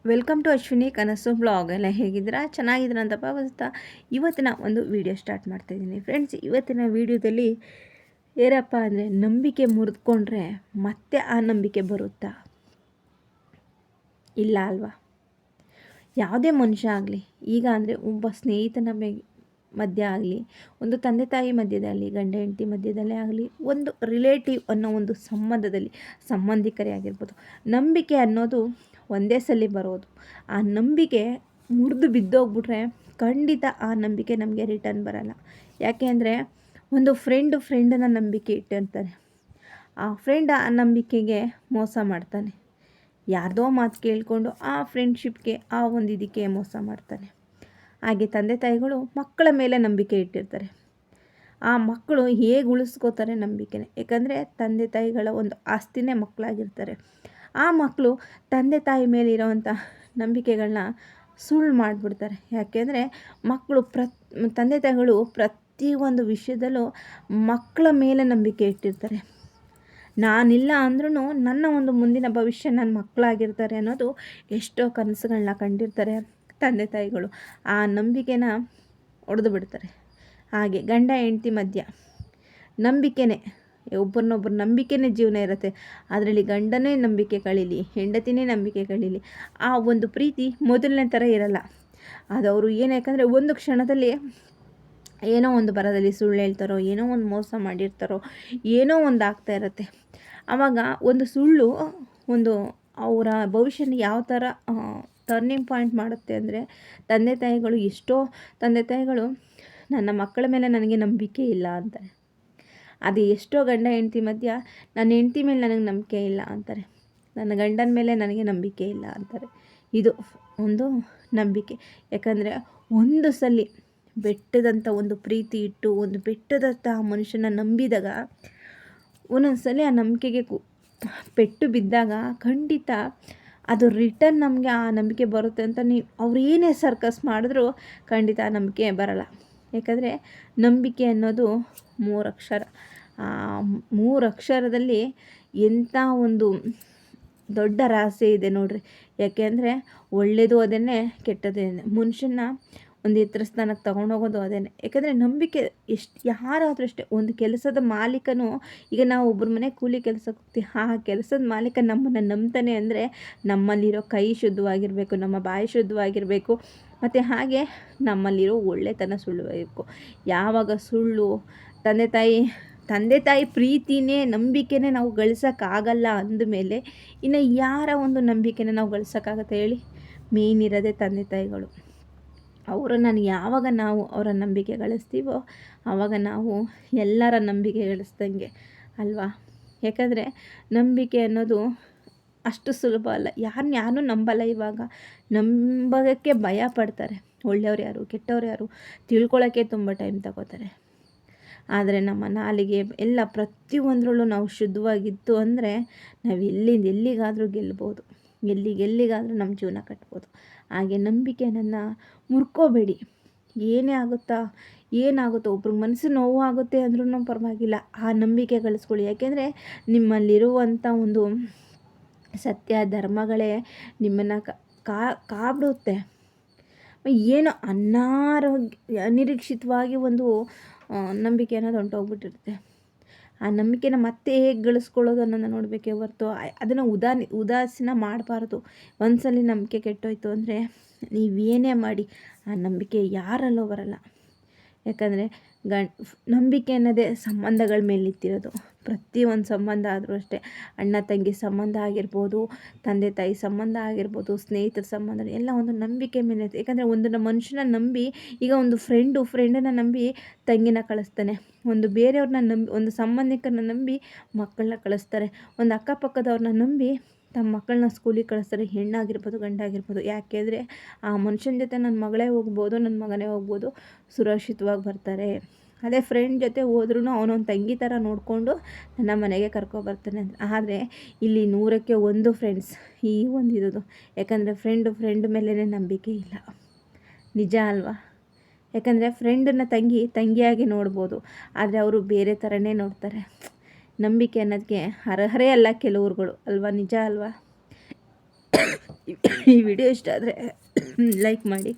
Welcome to Ashwini ಕನಸು blog. ಎಲ್ಲ ಹೇಗಿದ್ದೀರಾ? ಚೆನ್ನಾಗಿದ್ದೀರಾ ಅಂತ ಭಾವಿಸ್ತಾ ಇವತ್ತಿನ ಒಂದು ವಿಡಿಯೋ ಸ್ಟಾರ್ಟ್ ಮಾಡ್ತಾಯಿದ್ದೀನಿ. ಫ್ರೆಂಡ್ಸ್, ಇವತ್ತಿನ ವಿಡಿಯೋದಲ್ಲಿ ಏನಪ್ಪ ಅಂದರೆ, ನಂಬಿಕೆ ಮುರಿದುಕೊಂಡ್ರೆ ಮತ್ತೆ ಆ ನಂಬಿಕೆ ಬರುತ್ತಾ? ಇಲ್ಲ ಅಲ್ವಾ? ಯಾವುದೇ ಮನುಷ್ಯ ಆಗಲಿ, ಈಗ ಅಂದರೆ ಒಬ್ಬ ಸ್ನೇಹಿತನ ಮಧ್ಯ ಆಗಲಿ, ಒಂದು ತಂದೆ ತಾಯಿ ಮಧ್ಯದಲ್ಲಿ, ಗಂಡ ಹೆಂಡತಿ ಮಧ್ಯದಲ್ಲೇ ಆಗಲಿ, ಒಂದು ರಿಲೇಟಿವ್ ಅನ್ನೋ ಒಂದು ಸಂಬಂಧದಲ್ಲಿ, ಸಂಬಂಧಿಕರೇ ಆಗಿರ್ಬೋದು, ನಂಬಿಕೆ ಅನ್ನೋದು ಒಂದೇ ಸಲ ಬರೋದು. ಆ ನಂಬಿಕೆ ಮುರಿದು ಬಿದ್ದೋಗ್ಬಿಟ್ರೆ ಖಂಡಿತ ಆ ನಂಬಿಕೆ ನಮಗೆ ರಿಟರ್ನ್ ಬರಲ್ಲ. ಯಾಕೆ ಅಂದರೆ, ಒಂದು ಫ್ರೆಂಡನ್ನ ನಂಬಿಕೆ ಇಟ್ಟಿರ್ತಾರೆ. ಆ ಫ್ರೆಂಡ್ ಆ ನಂಬಿಕೆಗೆ ಮೋಸ ಮಾಡ್ತಾನೆ. ಯಾರ್ದೋ ಮಾತು ಕೇಳಿಕೊಂಡು ಆ ಫ್ರೆಂಡ್ಶಿಪ್ಗೆ, ಆ ಒಂದು ಇದಕ್ಕೆ ಮೋಸ ಮಾಡ್ತಾನೆ. ಹಾಗೆ ತಂದೆ ತಾಯಿಗಳು ಮಕ್ಕಳ ಮೇಲೆ ನಂಬಿಕೆ ಇಟ್ಟಿರ್ತಾರೆ. ಆ ಮಕ್ಕಳು ಹೇಗೆ ಉಳಿಸ್ಕೋತಾರೆ ನಂಬಿಕೆನೆ? ಯಾಕಂದರೆ ತಂದೆ ತಾಯಿಗಳ ಒಂದು ಆಸ್ತಿನೇ ಮಕ್ಕಳಾಗಿರ್ತಾರೆ. ಆ ಮಕ್ಕಳು ತಂದೆ ತಾಯಿ ಮೇಲೆ ಇರೋವಂಥ ನಂಬಿಕೆಗಳನ್ನ ಸುಳ್ಳು ಮಾಡಿಬಿಡ್ತಾರೆ. ಯಾಕೆಂದರೆ ಮಕ್ಕಳು ತಂದೆ ತಾಯಿಗಳು ಪ್ರತಿಯೊಂದು ವಿಷಯದಲ್ಲೂ ಮಕ್ಕಳ ಮೇಲೆ ನಂಬಿಕೆ ಇಟ್ಟಿರ್ತಾರೆ. ನಾನಿಲ್ಲ ಅಂದ್ರೂ ನನ್ನ ಒಂದು ಮುಂದಿನ ಭವಿಷ್ಯ ನನ್ನ ಮಕ್ಕಳಾಗಿರ್ತಾರೆ ಅನ್ನೋದು ಎಷ್ಟೋ ಕನಸುಗಳನ್ನ ಕಂಡಿರ್ತಾರೆ ತಂದೆ ತಾಯಿಗಳು. ಆ ನಂಬಿಕೆನ ಒಡೆದು ಬಿಡ್ತಾರೆ. ಹಾಗೆ ಗಂಡ ಹೆಂಡತಿ ಮಧ್ಯ ನಂಬಿಕೆನೇ, ಒಬ್ಬರನ್ನೊಬ್ಬರು ನಂಬಿಕೆನೇ ಜೀವನ ಇರುತ್ತೆ. ಅದರಲ್ಲಿ ಗಂಡನೇ ನಂಬಿಕೆ ಕಳೀಲಿ, ಹೆಂಡತಿನೇ ನಂಬಿಕೆ ಕಳೀಲಿ, ಆ ಒಂದು ಪ್ರೀತಿ ಮೊದಲನೇ ಥರ ಇರಲ್ಲ. ಅದವರು ಯಾಕಂದರೆ ಒಂದು ಕ್ಷಣದಲ್ಲಿ ಏನೋ ಒಂದು ಬರದಲ್ಲಿ ಸುಳ್ಳು ಹೇಳ್ತಾರೋ, ಏನೋ ಒಂದು ಮೋಸ ಮಾಡಿರ್ತಾರೋ, ಏನೋ ಒಂದು ಆಗ್ತಾ ಇರುತ್ತೆ. ಆವಾಗ ಒಂದು ಸುಳ್ಳು ಒಂದು ಅವರ ಭವಿಷ್ಯನ ಯಾವ ಥರ ಟರ್ನಿಂಗ್ ಪಾಯಿಂಟ್ ಮಾಡುತ್ತೆ ಅಂದರೆ, ಎಷ್ಟೋ ತಂದೆ ತಾಯಿಗಳು ನನ್ನ ಮಕ್ಕಳ ಮೇಲೆ ನನಗೆ ನಂಬಿಕೆ ಇಲ್ಲ ಅಂತಾರೆ. ಅದು ಎಷ್ಟೋ ಗಂಡ ಹೆಂಡತಿ ಮಧ್ಯ ನನ್ನ ಹೆಂಡತಿ ಮೇಲೆ ನನಗೆ ನಂಬಿಕೆ ಇಲ್ಲ ಅಂತಾರೆ, ನನ್ನ ಗಂಡನ ಮೇಲೆ ನನಗೆ ನಂಬಿಕೆ ಇಲ್ಲ ಅಂತಾರೆ. ಇದು ಒಂದು ನಂಬಿಕೆ. ಯಾಕಂದರೆ ಒಂದು ಸಲ ಬೆಟ್ಟದಂಥ ಒಂದು ಪ್ರೀತಿ ಇಟ್ಟು, ಒಂದು ಬೆಟ್ಟದಂಥ ಮನುಷ್ಯನ ನಂಬಿದಾಗ, ಒಂದೊಂದು ಸಲ ಆ ನಂಬಿಕೆಗೆ ಪೆಟ್ಟು ಬಿದ್ದಾಗ ಖಂಡಿತ ಅದು ರಿಟರ್ನ್ ನಮಗೆ ಆ ನಂಬಿಕೆ ಬರುತ್ತೆ ಅಂತ ಅವ್ರು ಏನೇ ಸರ್ಕಸ್ ಮಾಡಿದ್ರೂ ಖಂಡಿತ ಆ ನಂಬಿಕೆ ಬರಲ್ಲ. ಯಾಕಂದರೆ ನಂಬಿಕೆ ಅನ್ನೋದು 3 ಅಕ್ಷರ. ಆ 3 ಅಕ್ಷರದಲ್ಲಿ ಎಂಥ ಒಂದು ದೊಡ್ಡ ರಹಸ್ಯ ಇದೆ ನೋಡ್ರಿ. ಯಾಕೆಂದರೆ ಒಳ್ಳೆಯದು ಅದೇನೆ, ಕೆಟ್ಟದೇ ಮನುಷ್ಯನ ಒಂದು ಎತ್ತರ ಸ್ಥಾನಕ್ಕೆ ತೊಗೊಂಡೋಗೋದು ಅದೇನೆ. ಯಾಕಂದರೆ ನಂಬಿಕೆ ಯಾರಾದರೂ ಅಷ್ಟೇ, ಒಂದು ಕೆಲಸದ ಮಾಲೀಕನು, ಈಗ ನಾವು ಒಬ್ಬರ ಮನೆ ಕೂಲಿ ಕೆಲಸಕ್ಕೆ ಹೋಗ್ತೀವಿ, ಆ ಕೆಲಸದ ಮಾಲೀಕ ನಮ್ಮನ್ನು ನಂಬ್ತಾನೆ ಅಂದರೆ ನಮ್ಮಲ್ಲಿರೋ ಕೈ ಶುದ್ಧವಾಗಿರಬೇಕು, ನಮ್ಮ ಬಾಯಿ ಶುದ್ಧವಾಗಿರಬೇಕು, ಮತ್ತು ಹಾಗೆ ನಮ್ಮಲ್ಲಿರೋ ಒಳ್ಳೆತನ ಸುಳ್ಳುವಾಗಿರಬೇಕು. ಯಾವಾಗ ಸುಳ್ಳು, ತಂದೆ ತಾಯಿ ಪ್ರೀತಿನೇ, ನಂಬಿಕೆನೇ ನಾವು ಗಳಿಸೋಕ್ಕಾಗಲ್ಲ ಅಂದಮೇಲೆ ಇನ್ನು ಯಾರ ಒಂದು ನಂಬಿಕೆನ ನಾವು ಗಳಿಸೋಕ್ಕಾಗತ್ತೆ ಹೇಳಿ? ಮೇನ್ ಇರೋದೇ ತಂದೆ ತಾಯಿಗಳು. ಅವರನ್ನು ಯಾವಾಗ ನಾವು ಅವರ ನಂಬಿಕೆ ಗಳಿಸ್ತೀವೋ ಆವಾಗ ನಾವು ಎಲ್ಲರ ನಂಬಿಕೆ ಗಳಿಸ್ದಂಗೆ ಅಲ್ವಾ? ಯಾಕಂದರೆ ನಂಬಿಕೆ ಅನ್ನೋದು ಅಷ್ಟು ಸುಲಭ ಅಲ್ಲ. ಯಾರನ್ನೂ ನಂಬಲ್ಲ. ಇವಾಗ ನಂಬೋಕ್ಕೆ ಭಯ ಪಡ್ತಾರೆ. ಒಳ್ಳೆಯವ್ರು ಯಾರು, ಕೆಟ್ಟವ್ರು ಯಾರು ತಿಳ್ಕೊಳ್ಳೋಕ್ಕೆ ತುಂಬ ಟೈಮ್ ತಗೋತಾರೆ. ಆದರೆ ನಮ್ಮ ನಾಲಿಗೆ ಎಲ್ಲ ಪ್ರತಿಯೊಂದರಲ್ಲೂ ನಾವು ಶುದ್ಧವಾಗಿತ್ತು ಅಂದರೆ ನಾವು ಎಲ್ಲಿಗಾದರೂ ಗೆಲ್ಬೋದು, ಎಲ್ಲಿಗಾದರೂ ನಮ್ಮ ಜೀವನ ಕಟ್ಬೋದು. ಹಾಗೆ ನಂಬಿಕೆಯನ್ನು ಮುರ್ಕೋಬೇಡಿ. ಏನಾಗುತ್ತೋ ಒಬ್ರಿಗೆ ಮನಸ್ಸು ನೋವು ಆಗುತ್ತೆ ಅಂದ್ರೂ ಪರವಾಗಿಲ್ಲ, ಆ ನಂಬಿಕೆ ಗಳಿಸ್ಕೊಳ್ಳಿ. ಯಾಕೆಂದರೆ ನಿಮ್ಮಲ್ಲಿರುವಂಥ ಒಂದು ಸತ್ಯ ಧರ್ಮಗಳೇ ನಿಮ್ಮನ್ನು ಕಾಬಿಡುತ್ತೆ. ಏನೋ ಅನಿರೀಕ್ಷಿತವಾಗಿ ಒಂದು ನಂಬಿಕೆ ಅನ್ನೋದು ಹೊಂಟೋಗ್ಬಿಟ್ಟಿರುತ್ತೆ. ಆ ನಂಬಿಕೆನ ಮತ್ತೆ ಹೇಗೆ ಗಳಿಸ್ಕೊಳ್ಳೋದು ಅನ್ನೋದನ್ನು ನೋಡಬೇಕೇ ಹೊರತು ಅದನ್ನು ಉದಾಸೀನ ಮಾಡಬಾರ್ದು. ಒಂದ್ಸಲ ನಂಬಿಕೆ ಕೆಟ್ಟೋಯ್ತು ಅಂದರೆ ನೀವೇನೇ ಮಾಡಿ ಆ ನಂಬಿಕೆ ಯಾರಲ್ಲೂ ಬರಲ್ಲ. ಯಾಕಂದರೆ ನಂಬಿಕೆ ಅನ್ನೋದೇ ಸಂಬಂಧಗಳ ಮೇಲೆ ನಿಂತಿರೋದು. ಪ್ರತಿಯೊಂದು ಸಂಬಂಧ ಆದರೂ ಅಷ್ಟೇ, ಅಣ್ಣ ತಂಗಿ ಸಂಬಂಧ ಆಗಿರ್ಬೋದು, ತಂದೆ ತಾಯಿ ಸಂಬಂಧ ಆಗಿರ್ಬೋದು, ಸ್ನೇಹಿತರ ಸಂಬಂಧ, ಎಲ್ಲ ಒಂದು ನಂಬಿಕೆ ಮೇಲೆ. ಯಾಕಂದರೆ ಒಂದು ಮನುಷ್ಯನ ನಂಬಿ, ಈಗ ಒಂದು ಫ್ರೆಂಡನ್ನು ನಂಬಿ ತಂಗಿನ ಕಳಿಸ್ತಾನೆ, ಒಂದು ಬೇರೆಯವ್ರನ್ನ ನಂಬಿ, ಒಂದು ಸಂಬಂಧಿಕರನ್ನ ನಂಬಿ ಮಕ್ಕಳನ್ನ ಕಳಿಸ್ತಾರೆ, ಒಂದು ಅಕ್ಕಪಕ್ಕದವ್ರನ್ನ ನಂಬಿ ತಮ್ಮ ಮಕ್ಕಳನ್ನ ಸ್ಕೂಲಿಗೆ ಕಳಿಸ್ತಾರೆ, ಹೆಣ್ಣಾಗಿರ್ಬೋದು ಗಂಡಾಗಿರ್ಬೋದು. ಯಾಕೆಂದರೆ ಆ ಮನುಷ್ಯನ ಜೊತೆ ನನ್ನ ಮಗಳೇ ಹೋಗ್ಬೋದು, ನನ್ನ ಮಗನೇ ಹೋಗ್ಬೋದು, ಸುರಕ್ಷಿತವಾಗಿ ಬರ್ತಾರೆ. ಅದೇ ಫ್ರೆಂಡ್ ಜೊತೆ ಹೋದ್ರೂ ಅವನೊಂದು ತಂಗಿ ಥರ ನೋಡಿಕೊಂಡು ನನ್ನ ಮನೆಗೆ ಕರ್ಕೊಬರ್ತಾನೆ ಅಂತ. ಆದರೆ ಇಲ್ಲಿ 100ಕ್ಕೆ 1 ಫ್ರೆಂಡ್ಸ್ ಈ ಒಂದು ಇರೋದು. ಯಾಕಂದರೆ ಫ್ರೆಂಡ್ ಮೇಲೇ ನಂಬಿಕೆ ಇಲ್ಲ. ನಿಜ ಅಲ್ವಾ? ಯಾಕಂದರೆ ಫ್ರೆಂಡನ್ನು ತಂಗಿಯಾಗಿ ನೋಡ್ಬೋದು, ಆದರೆ ಅವರು ಬೇರೆ ಥರನೇ ನೋಡ್ತಾರೆ. ನಂಬಿಕೆ ಅನ್ನೋದಕ್ಕೆ ಅರ್ಹರೇ ಅಲ್ಲ ಕೆಲವ್ರುಗಳು ಅಲ್ವಾ? ನಿಜ ಅಲ್ವಾ? ಈ ವಿಡಿಯೋ ಇಷ್ಟ ಆದರೆ ಲೈಕ್ ಮಾಡಿ.